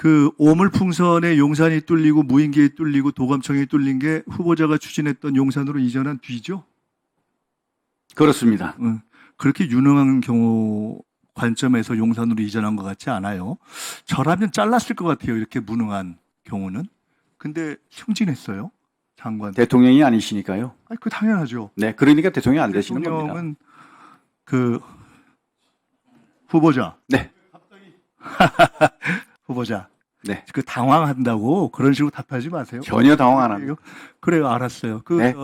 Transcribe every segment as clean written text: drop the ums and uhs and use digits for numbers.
그 오물풍선에 용산이 뚫리고 무인기에 뚫리고 도감청이 뚫린 게 후보자가 추진했던 용산으로 이전한 뒤죠? 그렇습니다. 그렇게 유능한 경우 관점에서 용산으로 이전한 것 같지 않아요. 저라면 잘랐을 것 같아요. 이렇게 무능한 경우는. 근데 승진했어요. 장관. 대통령이 아니시니까요. 아니, 그 당연하죠. 네, 그러니까 대통령이 안 되시는 겁니다. 대통령은 그 후보자. 네. 후보자. 네. 그 당황한다고 그런 식으로 답하지 마세요. 전혀 당황 안 합니다. 그래요, 알았어요. 네.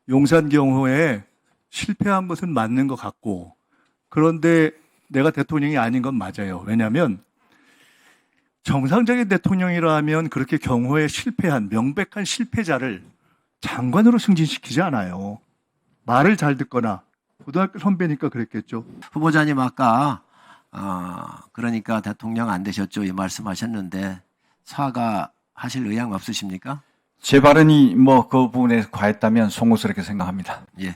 용산 경호에 실패한 것은 맞는 것 같고, 그런데 내가 대통령이 아닌 건 맞아요. 왜냐하면 정상적인 대통령이라 하면 그렇게 경호에 실패한 명백한 실패자를 장관으로 승진시키지 않아요. 말을 잘 듣거나 고등학교 선배니까 그랬겠죠. 후보자님 아까 그러니까 대통령 안 되셨죠 이 말씀하셨는데 사과하실 의향 없으십니까? 제 발언이 그 부분에 과했다면 송구스럽게 생각합니다. 예,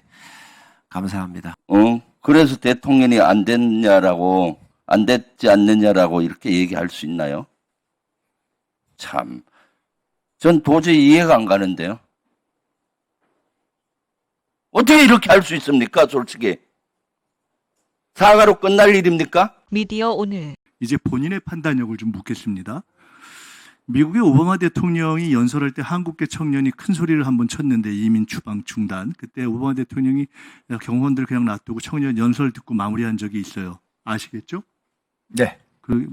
감사합니다. 그래서 대통령이 안 됐냐라고, 안 됐지 않느냐라고 이렇게 얘기할 수 있나요? 참, 전 도저히 이해가 안 가는데요. 어떻게 이렇게 할 수 있습니까, 솔직히? 사과로 끝날 일입니까? 미디어 오늘. 이제 본인의 판단력을 좀 묻겠습니다. 미국의 오바마 대통령이 연설할 때 한국계 청년이 큰 소리를 한번 쳤는데 이민 추방 중단. 그때 오바마 대통령이 경호원들 그냥 놔두고 청년 연설 듣고 마무리한 적이 있어요. 아시겠죠? 네.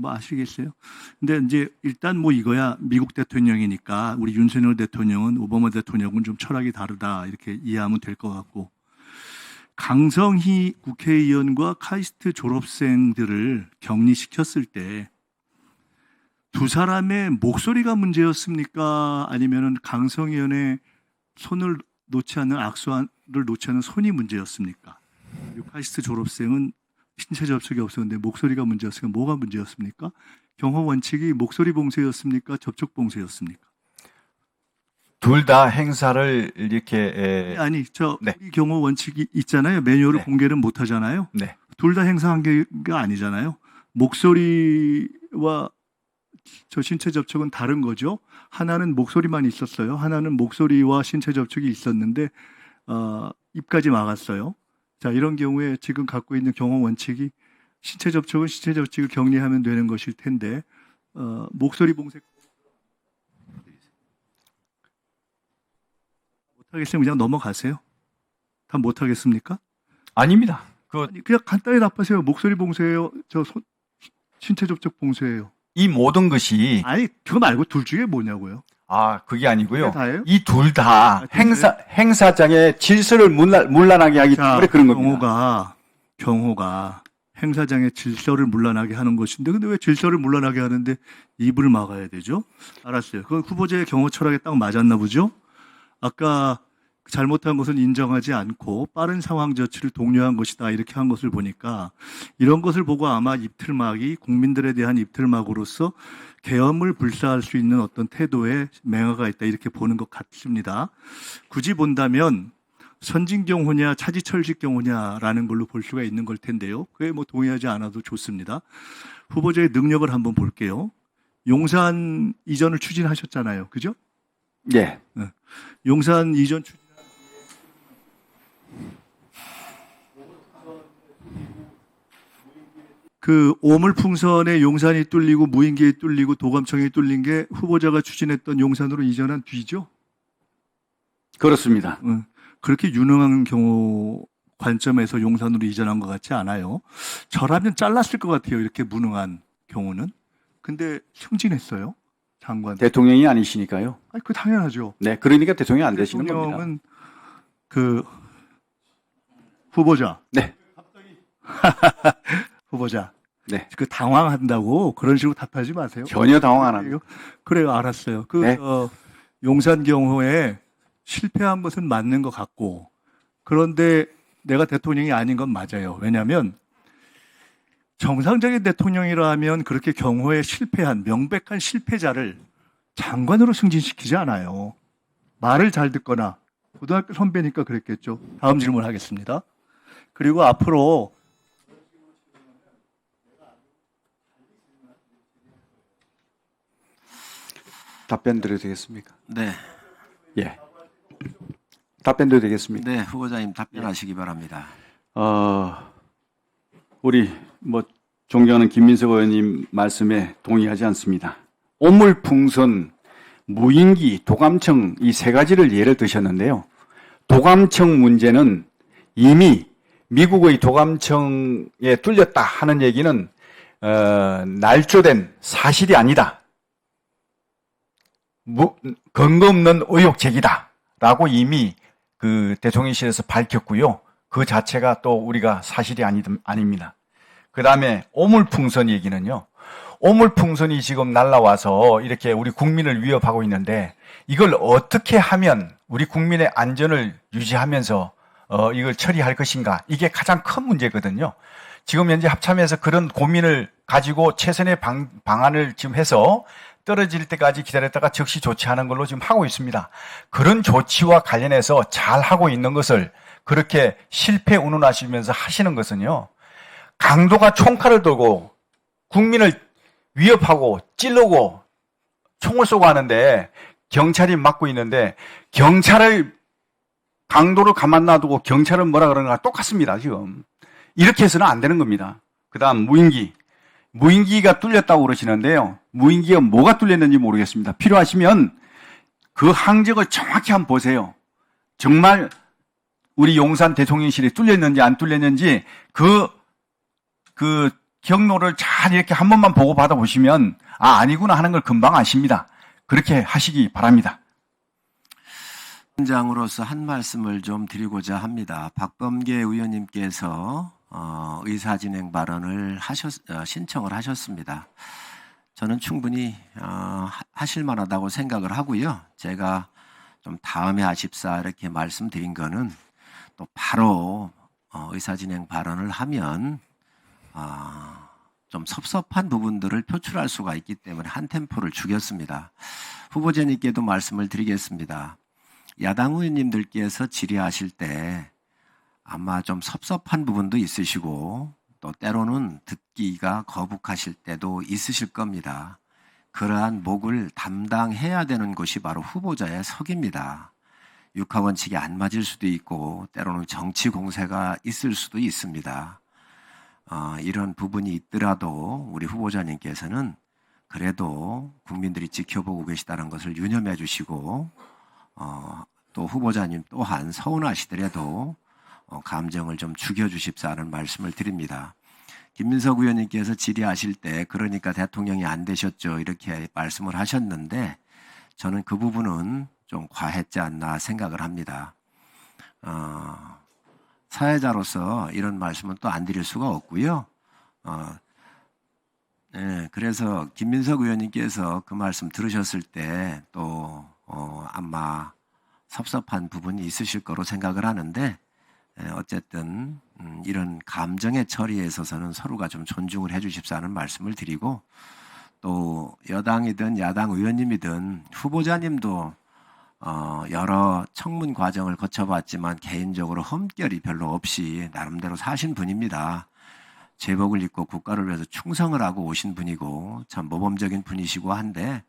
아시겠어요? 근데 이제 일단 이거야 미국 대통령이니까 우리 윤석열 대통령은 오바마 대통령은 좀 철학이 다르다 이렇게 이해하면 될 것 같고, 강성희 국회의원과 카이스트 졸업생들을 격리시켰을 때 두 사람의 목소리가 문제였습니까? 아니면은 강성희 의원의 손을 놓지 않는 악수를 놓지 않는 손이 문제였습니까? 카이스트 졸업생은 신체 접촉이 없었는데 목소리가 문제였으니까 뭐가 문제였습니까? 경호 원칙이 목소리 봉쇄였습니까? 접촉 봉쇄였습니까? 둘 다 행사를 이렇게 아니, 네. 우리 경호 원칙이 있잖아요. 매뉴얼을 네. 공개는 못 하잖아요. 네. 둘 다 행사한 게 아니잖아요. 목소리와 저 신체 접촉은 다른 거죠. 하나는 목소리만 있었어요. 하나는 목소리와 신체 접촉이 있었는데 입까지 막았어요. 자, 이런 경우에 지금 갖고 있는 경호 원칙이 신체 접촉은 신체 접촉을 격리하면 되는 것일 텐데 목소리 봉쇄 못하겠으면 그냥 넘어가세요. 다 못하겠습니까? 아닙니다. 아니, 그냥 간단히 답하세요. 목소리 봉쇄예요. 신체 접촉 봉쇄예요. 이 모든 것이 아니, 그거 말고 둘 중에 뭐냐고요? 그게 아니고요. 그게 다예요? 이 둘 다 둘 행사장의 질서를 문란하게 하기 때문에 그런 겁니다. 경호가 행사장의 질서를 문란하게 하는 것인데, 근데 왜 질서를 문란하게 하는데 입을 막아야 되죠? 알았어요. 그건 후보자의 경호 철학에 딱 맞았나 보죠? 아까 잘못한 것은 인정하지 않고 빠른 상황 조치를 독려한 것이다 이렇게 한 것을 보니까, 이런 것을 보고 아마 입틀막이 국민들에 대한 입틀막으로서 계엄을 불사할 수 있는 어떤 태도에 맹아가 있다 이렇게 보는 것 같습니다. 굳이 본다면 선진경호냐 차지철식 경호냐라는 걸로 볼 수가 있는 걸 텐데요. 그게 동의하지 않아도 좋습니다. 후보자의 능력을 한번 볼게요. 용산 이전을 추진하셨잖아요. 그죠? 네. 용산 이전 추진 그 오물풍선에 용산이 뚫리고 무인기에 뚫리고 도감청이 뚫린 게 후보자가 추진했던 용산으로 이전한 뒤죠? 그렇습니다. 그렇게 유능한 경우 관점에서 용산으로 이전한 것 같지 않아요. 저라면 잘랐을 것 같아요. 이렇게 무능한 경우는. 근데 승진했어요. 장관. 대통령이 아니시니까요. 아니, 그 당연하죠. 네, 그러니까 대통령이 안 되시는 겁니다. 대통령은 그 후보자. 네. 후보자. 네. 그 당황한다고 그런 식으로 답하지 마세요. 전혀 당황 안 합니다. 그래요, 알았어요. 네. 용산 경호에 실패한 것은 맞는 것 같고, 그런데 내가 대통령이 아닌 건 맞아요. 왜냐하면 정상적인 대통령이라 하면 그렇게 경호에 실패한 명백한 실패자를 장관으로 승진시키지 않아요. 말을 잘 듣거나 고등학교 선배니까 그랬겠죠. 다음 질문 하겠습니다. 그리고 앞으로 답변 드려도 되겠습니까? 네, 예. 답변 드려도 되겠습니까? 네, 후보자님 답변하시기 바랍니다. 우리 존경하는 김민석 의원님 말씀에 동의하지 않습니다. 오물풍선, 무인기, 도감청 이 세 가지를 예를 드셨는데요. 도감청 문제는 이미 미국의 도감청에 뚫렸다 하는 얘기는 날조된 사실이 아니다. 근거 없는 의혹 제기다라고 이미 그 대통령실에서 밝혔고요. 그 자체가 또 우리가 사실이 아닙니다. 그 다음에 오물풍선 얘기는요. 오물풍선이 지금 날라와서 이렇게 우리 국민을 위협하고 있는데 이걸 어떻게 하면 우리 국민의 안전을 유지하면서 이걸 처리할 것인가. 이게 가장 큰 문제거든요. 지금 현재 합참에서 그런 고민을 가지고 최선의 방안을 지금 해서 떨어질 때까지 기다렸다가 즉시 조치하는 걸로 지금 하고 있습니다. 그런 조치와 관련해서 잘 하고 있는 것을 그렇게 실패 운운하시면서 하시는 것은요. 강도가 총칼을 들고 국민을 위협하고 찌르고 총을 쏘고 하는데 경찰이 막고 있는데 경찰을 강도를 가만 놔두고 경찰은 뭐라 그러는가 똑같습니다. 지금 이렇게 해서는 안 되는 겁니다. 그 다음 무인기가 뚫렸다고 그러시는데요. 무인기가 뭐가 뚫렸는지 모르겠습니다. 필요하시면 그 항적을 정확히 한번 보세요. 정말 우리 용산 대통령실이 뚫렸는지 안 뚫렸는지 그 경로를 잘 이렇게 한 번만 보고 받아보시면 아니구나 하는 걸 금방 아십니다. 그렇게 하시기 바랍니다. 위원장으로서 한 말씀을 좀 드리고자 합니다. 박범계 의원님께서 의사진행 발언을 신청을 하셨습니다. 저는 충분히 하실 만하다고 생각을 하고요. 제가 좀 다음에 하십사 이렇게 말씀드린 거는 또 바로 의사진행 발언을 하면 좀 섭섭한 부분들을 표출할 수가 있기 때문에 한 템포를 죽였습니다. 후보자님께도 말씀을 드리겠습니다. 야당 의원님들께서 질의하실 때 아마 좀 섭섭한 부분도 있으시고 또 때로는 듣기가 거북하실 때도 있으실 겁니다. 그러한 몫을 담당해야 되는 것이 바로 후보자의 석입니다. 육하원칙에 안 맞을 수도 있고 때로는 정치 공세가 있을 수도 있습니다. 이런 부분이 있더라도 우리 후보자님께서는 그래도 국민들이 지켜보고 계시다는 것을 유념해 주시고 또 후보자님 또한 서운하시더라도 감정을 좀 죽여주십사는 말씀을 드립니다. 김민석 의원님께서 질의하실 때 그러니까 대통령이 안 되셨죠 이렇게 말씀을 하셨는데 저는 그 부분은 좀 과했지 않나 생각을 합니다. 사회자로서 이런 말씀은 또 안 드릴 수가 없고요. 네, 그래서 김민석 의원님께서 그 말씀 들으셨을 때 또 아마 섭섭한 부분이 있으실 거로 생각을 하는데 어쨌든 이런 감정의 처리에 있어서는 서로가 좀 존중을 해 주십사는 말씀을 드리고 또 여당이든 야당 의원님이든 후보자님도 여러 청문 과정을 거쳐봤지만 개인적으로 흠결이 별로 없이 나름대로 사신 분입니다. 제복을 입고 국가를 위해서 충성을 하고 오신 분이고 참 모범적인 분이시고 한데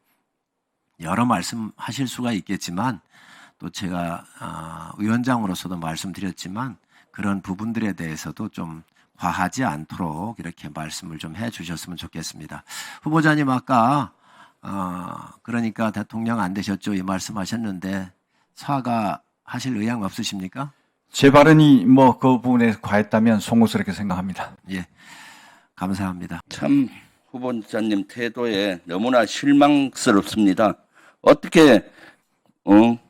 여러 말씀하실 수가 있겠지만 또 제가 위원장으로서도 말씀드렸지만 그런 부분들에 대해서도 좀 과하지 않도록 이렇게 말씀을 좀 해주셨으면 좋겠습니다. 후보자님 아까 그러니까 대통령 안 되셨죠 이 말씀하셨는데 사과하실 의향 없으십니까? 제 발언이 그 부분에 과했다면 송구스럽게 생각합니다. 예, 감사합니다. 참 후보자님 태도에 너무나 실망스럽습니다. 어떻게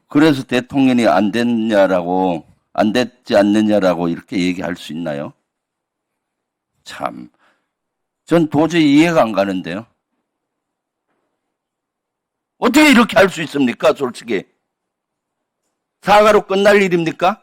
그래서 대통령이 안 됐냐라고 안 됐지 않느냐라고 이렇게 얘기할 수 있나요? 참, 전 도저히 이해가 안 가는데요. 어떻게 이렇게 할 수 있습니까? 솔직히 사과로 끝날 일입니까?